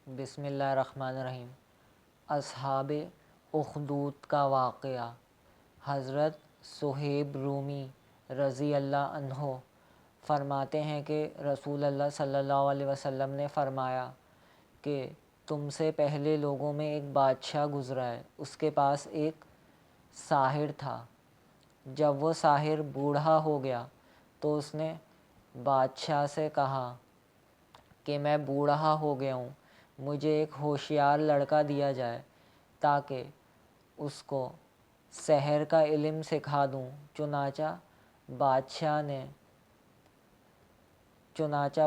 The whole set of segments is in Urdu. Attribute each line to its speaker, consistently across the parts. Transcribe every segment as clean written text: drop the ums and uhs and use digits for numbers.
Speaker 1: بسم اللہ الرحمن الرحیم۔ اصحاب اخدود کا واقعہ۔ حضرت صہیب رومی رضی اللہ عنہ فرماتے ہیں کہ رسول اللہ صلی اللہ علیہ وسلم نے فرمایا کہ تم سے پہلے لوگوں میں ایک بادشاہ گزرا ہے، اس کے پاس ایک ساحر تھا۔ جب وہ ساحر بوڑھا ہو گیا تو اس نے بادشاہ سے کہا کہ میں بوڑھا ہو گیا ہوں، مجھے ایک ہوشیار لڑکا دیا جائے تاکہ اس کو سحر کا علم سکھا دوں۔ چنانچہ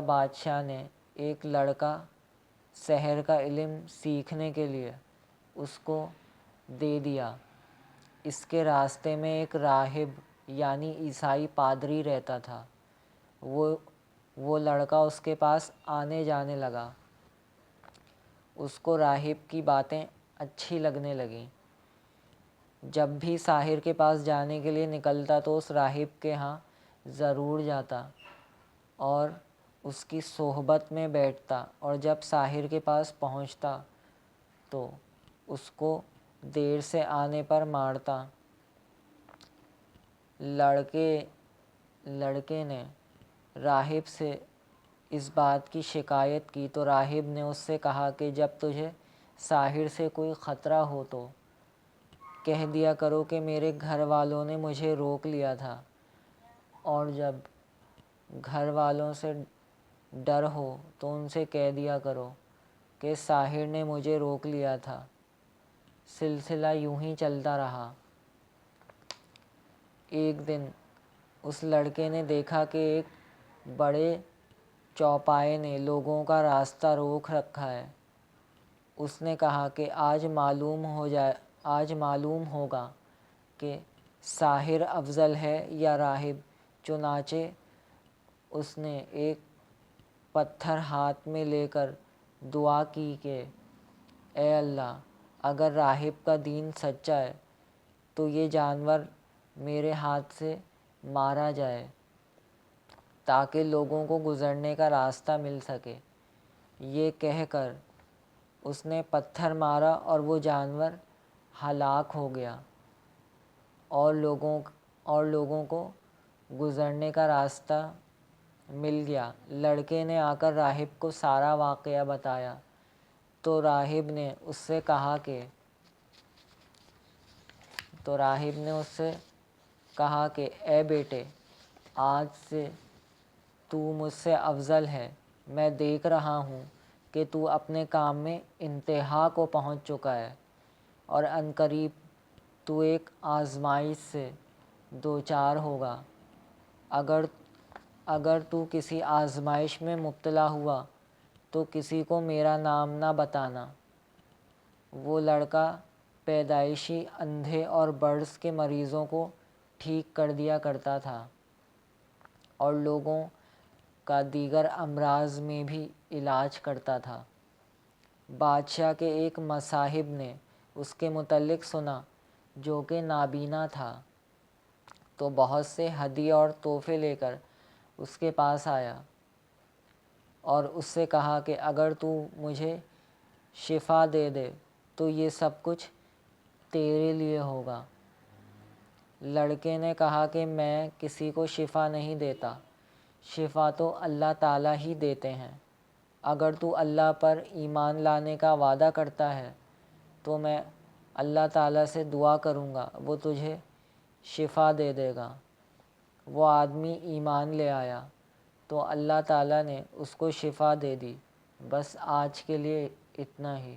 Speaker 1: بادشاہ نے ایک لڑکا سحر کا علم سیکھنے کے لیے اس کو دے دیا۔ اس کے راستے میں ایک راہب یعنی عیسائی پادری رہتا تھا۔ وہ لڑکا اس کے پاس آنے جانے لگا۔ اس کو راہب کی باتیں اچھی لگنے لگیں۔ جب بھی ساحر کے پاس جانے کے لیے نکلتا تو اس راہب کے ہاں ضرور جاتا اور اس کی صحبت میں بیٹھتا، اور جب ساحر کے پاس پہنچتا تو اس کو دیر سے آنے پر مارتا۔ لڑکے نے راہب سے اس بات کی شکایت کی تو راہب نے اس سے کہا کہ جب تجھے ساحر سے کوئی خطرہ ہو تو کہہ دیا کرو کہ میرے گھر والوں نے مجھے روک لیا تھا، اور جب گھر والوں سے ڈر ہو تو ان سے کہہ دیا کرو کہ ساحر نے مجھے روک لیا تھا۔ سلسلہ یوں ہی چلتا رہا۔ ایک دن اس لڑکے نے دیکھا کہ ایک بڑے چوپائے نے لوگوں کا راستہ روک رکھا ہے۔ اس نے کہا کہ آج معلوم ہوگا کہ ساحر افضل ہے یا راہب۔ چنانچہ اس نے ایک پتھر ہاتھ میں لے کر دعا کی کہ اے اللہ، اگر راہب کا دین سچا ہے تو یہ جانور میرے ہاتھ سے مارا جائے تاکہ لوگوں کو گزرنے کا راستہ مل سکے۔ یہ کہہ کر اس نے پتھر مارا اور وہ جانور ہلاک ہو گیا اور لوگوں کو گزرنے کا راستہ مل گیا۔ لڑکے نے آ کر راہب کو سارا واقعہ بتایا تو راہب نے اس سے کہا کہ اے بیٹے، آج سے تو مجھ سے افضل ہے۔ میں دیکھ رہا ہوں کہ تو اپنے کام میں انتہا کو پہنچ چکا ہے اور عنقریب تو ایک آزمائش سے دوچار ہوگا۔ اگر تو کسی آزمائش میں مبتلا ہوا تو کسی کو میرا نام نہ بتانا۔ وہ لڑکا پیدائشی اندھے اور برس کے مریضوں کو ٹھیک کر دیا کرتا تھا اور لوگوں کا دیگر امراض میں بھی علاج کرتا تھا۔ بادشاہ کے ایک مصاحب نے اس کے متعلق سنا، جو کہ نابینا تھا، تو بہت سے ہدیے اور تحفے لے کر اس کے پاس آیا اور اس سے کہا کہ اگر تو مجھے شفا دے دے تو یہ سب کچھ تیرے لیے ہوگا۔ لڑکے نے کہا کہ میں کسی کو شفا نہیں دیتا، شفا تو اللہ تعالیٰ ہی دیتے ہیں۔ اگر تو اللہ پر ایمان لانے کا وعدہ کرتا ہے تو میں اللہ تعالیٰ سے دعا کروں گا، وہ تجھے شفا دے دے گا۔ وہ آدمی ایمان لے آیا تو اللہ تعالیٰ نے اس کو شفا دے دی۔ بس آج کے لیے اتنا ہی۔